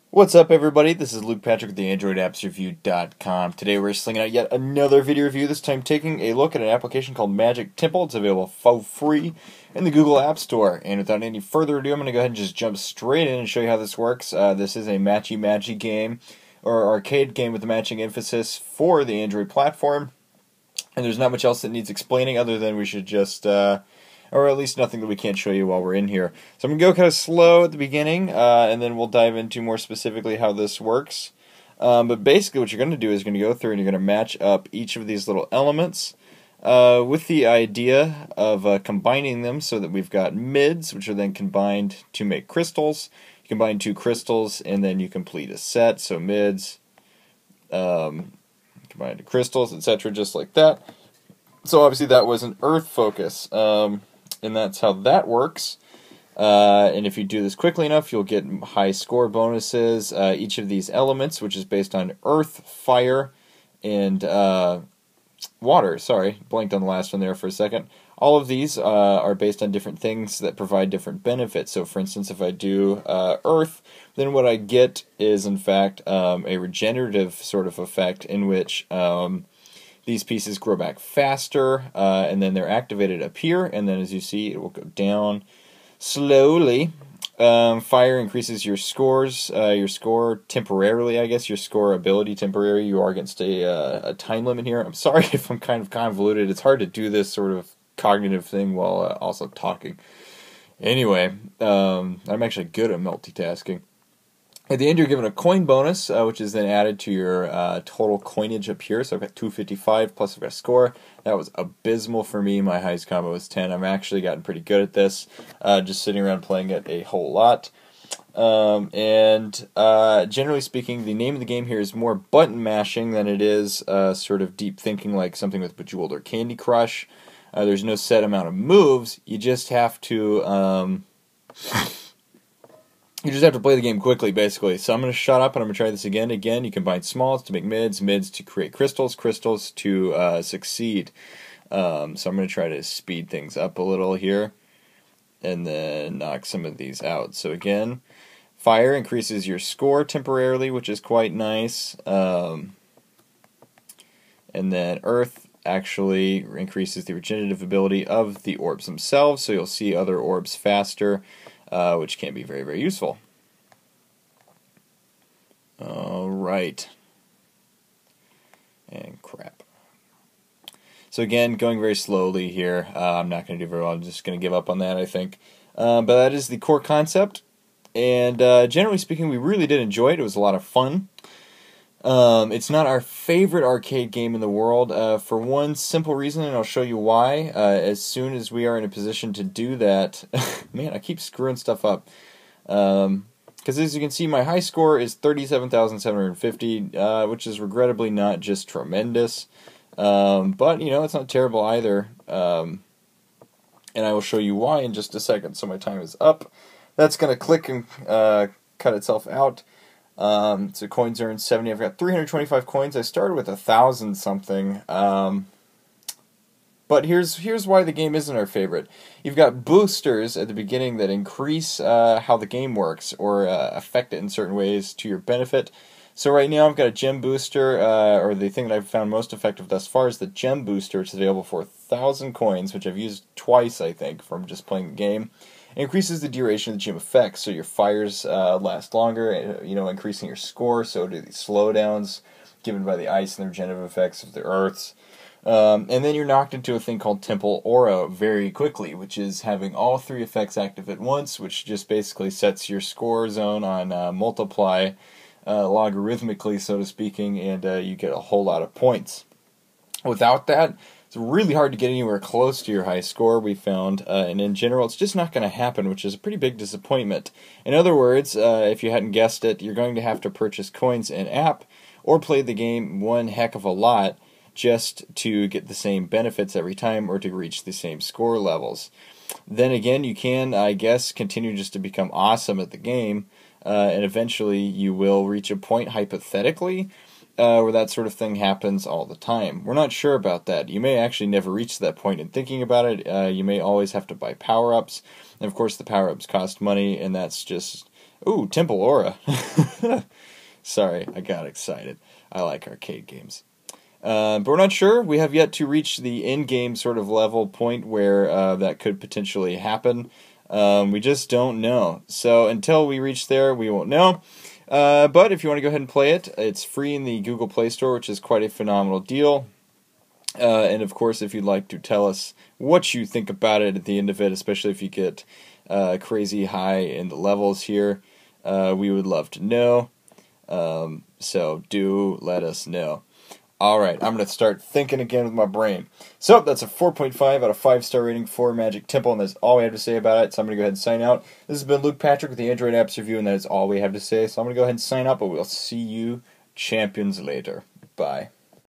What's up, everybody? This is Luke Patrick with the AndroidAppsReview.com. Today we're slinging out yet another video review, this time taking a look at an application called Magic Temple. It's available for free in the Google App Store. And without any further ado, I'm going to go ahead and just jump straight in and show you how this works. This is a matchy-matchy game, or arcade game with a matching emphasis for the Android platform. And there's not much else that needs explaining other than we should just... or at least nothing that we can't show you while we're in here. So I'm going to go kind of slow at the beginning, and then we'll dive into more specifically how this works. But basically what you're going to do is you're going to go through and you're going to match up each of these little elements with the idea of combining them so that we've got mids, which are then combined to make crystals. You combine two crystals, and then you complete a set, so mids, combined to crystals, etc., just like that. So obviously that was an earth focus. And that's how that works. And if you do this quickly enough, you'll get high score bonuses. Each of these elements, which is based on earth, fire, and water. Sorry, blanked on the last one there for a second. All of these are based on different things that provide different benefits. So, for instance, if I do earth, then what I get is, in fact, a regenerative sort of effect in which... these pieces grow back faster, and then they're activated up here, and then as you see, it will go down slowly. Fire increases your scores, your score temporarily, I guess, your score ability temporary. You are against a time limit here. I'm sorry if I'm kind of convoluted. It's hard to do this sort of cognitive thing while also talking. Anyway, I'm actually good at multitasking. At the end, you're given a coin bonus, which is then added to your total coinage up here. So I've got 255 plus I've got a score. That was abysmal for me. My highest combo was 10. I've actually gotten pretty good at this, just sitting around playing it a whole lot. Generally speaking, the name of the game here is more button mashing than it is sort of deep thinking like something with Bejeweled or Candy Crush. There's no set amount of moves. You just have to... You just have to play the game quickly, basically. So I'm going to shut up and I'm going to try this again. Again, you combine smalls to make mids, mids to create crystals, crystals to succeed. So I'm going to try to speed things up a little here and then knock some of these out. So again, fire increases your score temporarily, which is quite nice. And then earth actually increases the regenerative ability of the orbs themselves, so you'll see other orbs faster. Which can be very, very useful. Alright. And crap. So again, going very slowly here. I'm not going to do very well. I'm just going to give up on that, I think. But that is the core concept. And generally speaking, we really did enjoy it. It was a lot of fun. It's not our favorite arcade game in the world for one simple reason, and I'll show you why as soon as we are in a position to do that. Man, I keep screwing stuff up. Because as you can see, my high score is 37,750, which is regrettably not just tremendous. But, you know, it's not terrible either. And I will show you why in just a second. So my time is up. That's going to click and cut itself out. So coins earned 70. I've got 325 coins. I started with 1,000 something. But here's why the game isn't our favorite. You've got boosters at the beginning that increase how the game works or affect it in certain ways to your benefit. So right now I've got a gem booster, or the thing that I've found most effective thus far is the gem booster, which is available for 1,000 coins, which I've used twice, I think, from just playing the game. It increases the duration of the gem effects, so your fires last longer, you know, increasing your score, so do the slowdowns given by the ice and the regenerative effects of the earths. And then you're knocked into a thing called Temple Aura very quickly, which is having all three effects active at once, which just basically sets your score zone on multiply logarithmically, so to speaking, and you get a whole lot of points. Without that, it's really hard to get anywhere close to your high score, we found, and in general, it's just not going to happen, which is a pretty big disappointment. In other words, if you hadn't guessed it, you're going to have to purchase coins in-app or play the game one heck of a lot just to get the same benefits every time or to reach the same score levels. Then again, you can, I guess, continue just to become awesome at the game, and eventually you will reach a point, hypothetically, where that sort of thing happens all the time. We're not sure about that. You may actually never reach that point in thinking about it. You may always have to buy power-ups, and of course the power-ups cost money, and that's just... Ooh, Temple Aura. Sorry, I got excited. I like arcade games. But we're not sure. We have yet to reach the in-game sort of level point where that could potentially happen. We just don't know. So until we reach there, we won't know. But if you want to go ahead and play it, it's free in the Google Play Store, which is quite a phenomenal deal. And of course, if you'd like to tell us what you think about it at the end of it, especially if you get crazy high in the levels here, we would love to know. So do let us know. Alright, I'm going to start thinking again with my brain. So, that's a 4.5 out of 5-star rating for Magic Temple, and that's all we have to say about it, so I'm going to go ahead and sign out. This has been Luke Patrick with the Android Apps Review, and that is all we have to say, so I'm going to go ahead and sign out, but we'll see you champions later. Bye.